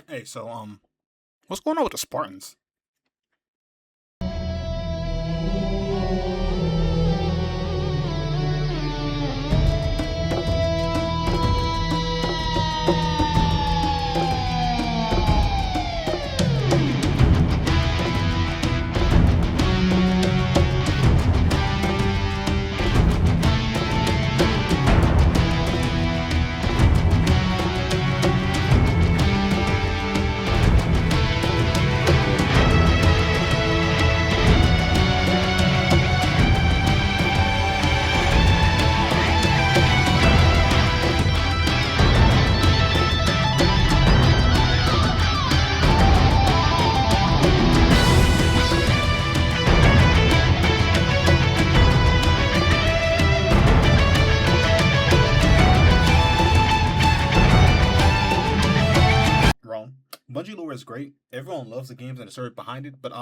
Hey, so what's going on with the Spartans? Wrong. Bungie lore is great. Everyone loves the games and the story behind it, but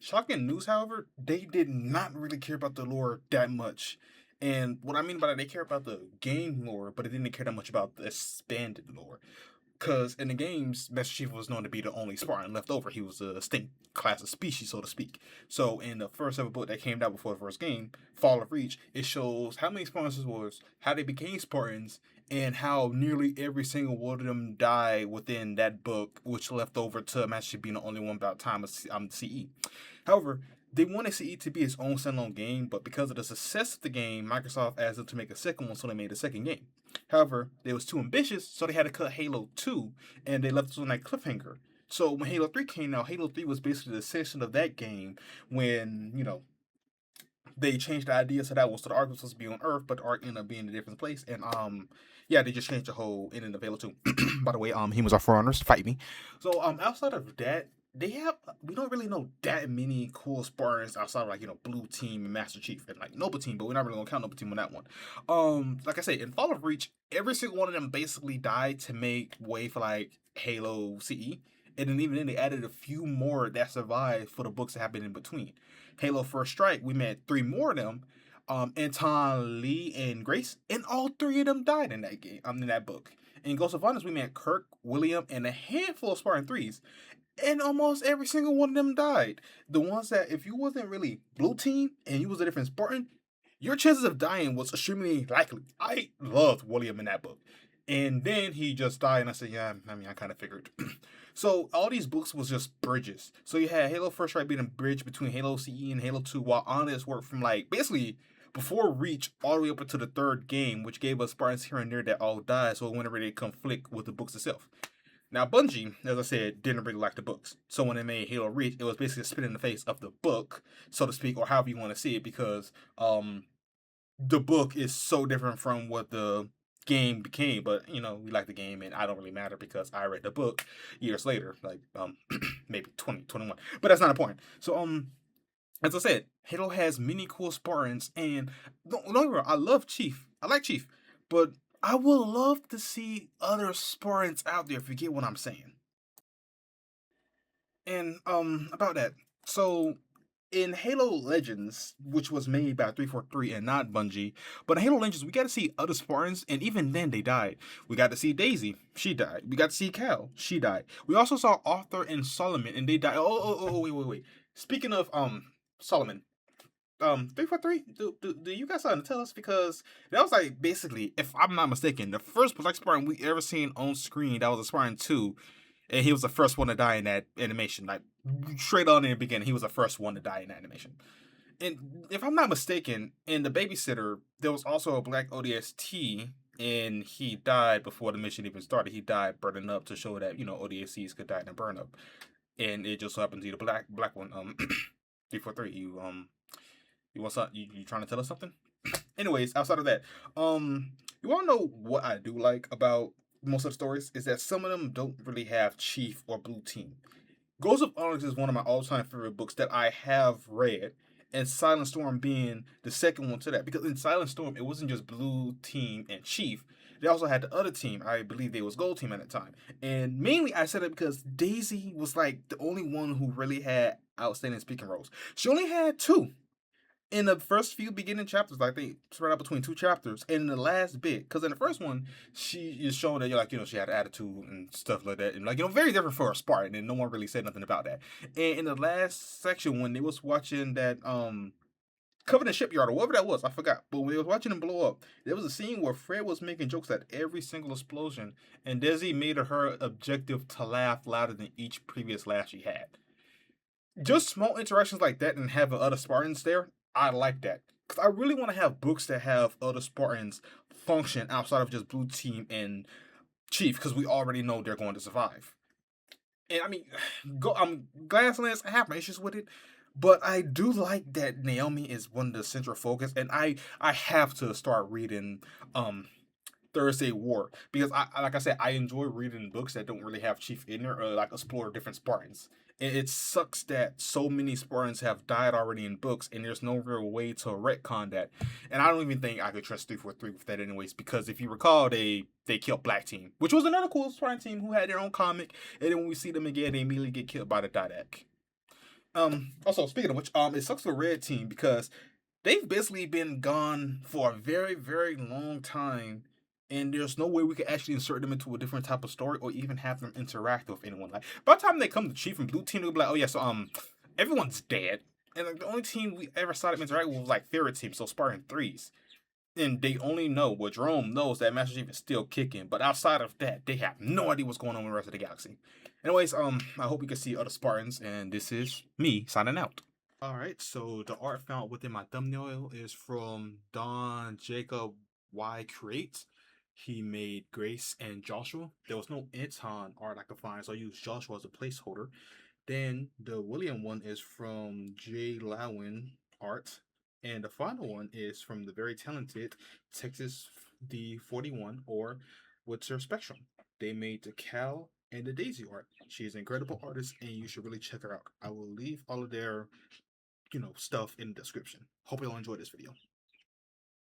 shocking news, however, they did not really care about the lore that much. And what I mean by that, they care about the game lore, but they didn't care that much about the expanded lore. Because in the games, Master Chief was known to be the only Spartan left over. He was a extinct class of species, so to speak. So in the first ever book that came out before the first game, Fall of Reach, it shows how many Spartans there was, how they became Spartans, and how nearly every single one of them died within that book, which left over to Master Chief being the only one about time of CE. However, they wanted CE to be its own standalone game, but because of the success of the game, Microsoft asked them to make a second one, so they made a second game. However, they was too ambitious, so they had to cut Halo 2, and they left us on that cliffhanger. So when Halo 3 came out, Halo 3 was basically the extension of that game when, they changed the idea so that was so the Ark was supposed to be on Earth, but the Ark ended up being in a different place. And yeah, they just changed the whole ending of Halo 2. By the way, he was our Forerunners, fight me. So outside of that, we don't really know that many cool Spartans outside of Blue Team and Master Chief and like Noble Team, but we're not really gonna count Noble Team on that one. Like I say, in Fall of Reach, every single one of them basically died to make way for like Halo CE. And then even then they added a few more that survived for the books that happened in between. Halo First Strike, we met three more of them. Anton, Lee, and Grace, and all three of them died in that game. In that book. In Ghost of Honors, we met Kirk, William, and a handful of Spartan threes, and almost every single one of them died. The ones that, if you wasn't really blue team and you was a different Spartan, your chances of dying was extremely likely. I loved William in that book. And then he just died, and I said, yeah, I mean, I kind of figured. So all these books was just bridges. So you had Halo First Strike being a bridge between Halo CE and Halo 2, while Honest worked from like basically before Reach all the way up into the third game, which gave us Spartans here and there that all died, so whenever they conflict with the books itself. Now, Bungie, as I said, didn't really like the books. So when they made Halo Reach, it was basically a spit in the face of the book, so to speak, or however you want to see it, because the book is so different from what the game became. But we like the game, and I don't really matter because I read the book years later, like maybe 2021. But that's not the point. So as I said, Halo has many cool Spartans, and don't get me wrong, I love Chief. I like Chief, but I would love to see other Spartans out there, if you get what I'm saying. And about that, so in Halo Legends, which was made by 343 and not Bungie, but in Halo Legends, we got to see other Spartans, and even then they died. We got to see Daisy, she died. We got to see Cal, she died. We also saw Arthur and Solomon, and they died. Wait. Speaking of Solomon, 343, do you guys something to tell us? Because that was like basically, if I'm not mistaken, the first Black Spartan we ever seen on screen. That was a Spartan 2, and he was the first one to die in that animation. Like straight on in the beginning, he was the first one to die in that animation. And if I'm not mistaken, in the babysitter, there was also a Black ODST, and he died before the mission even started. He died burning up to show that ODSTs could die in a burn up, and it just so happens to be the black one. 343. You want something? You trying to tell us something? Anyways, outside of that, you want to know what I do like about most of the stories is that some of them don't really have Chief or Blue Team. Ghost of Onyx is one of my all-time favorite books that I have read, and Silent Storm being the second one to that. Because in Silent Storm, it wasn't just Blue Team and Chief. They also had the other team. I believe they was Gold Team at the time. And mainly I said it because Daisy was like the only one who really had outstanding speaking roles. She only had two. in the first few beginning chapters, I think spread out between 2 chapters, and in the last bit, because in the first one, she is showing that, like, she had attitude and stuff like that, and, like, very different for a Spartan, and no one really said nothing about that. And in the last section, when they was watching that Covenant shipyard or whatever that was, I forgot, but when they was watching them blow up, there was a scene where Fred was making jokes at every single explosion, and Desi made it her objective to laugh louder than each previous laugh she had. Just small interactions like that and having other Spartans there, I like that. Because I really want to have books that have other Spartans function outside of just Blue Team and Chief, because we already know they're going to survive. And I mean, Glasslands, I have my issues with it, but I do like that Naomi is one of the central focus, and I have to start reading Thursday War, because I like I said, I enjoy reading books that don't really have Chief in there, or like explore different Spartans. And it sucks that so many Spartans have died already in books, and there's no real way to retcon that. And I don't even think I could trust 343 with that, anyways. Because if you recall, they killed Black Team, which was another cool Spartan team who had their own comic. And then when we see them again, they immediately get killed by the Didac. Also, speaking of which, it sucks for Red Team because they've basically been gone for a very, very long time, and there's no way we could actually insert them into a different type of story or even have them interact with anyone. Like, by the time they come to Chief and Blue Team, they'll be like, oh yeah, so everyone's dead. And like the only team we ever saw them interact with was like Ferret Team, so Spartan 3s. And they only know, well, Jerome knows that Master Chief is still kicking, but outside of that, they have no idea what's going on with the rest of the galaxy. Anyways, I hope you can see other Spartans, and this is me signing out. Alright, so the art found within my thumbnail is from Don Jacob Y Creates. He made Grace and Joshua. There was no Anton art I could find, so I used Joshua as a placeholder. Then the William one is from J. Lawin Art. And the final one is from the very talented Texas D41, or What's Her Spectrum. They made the Cal and the Daisy art. She is an incredible artist, and you should really check her out. I will leave all of their stuff in the description. Hope you all enjoyed this video.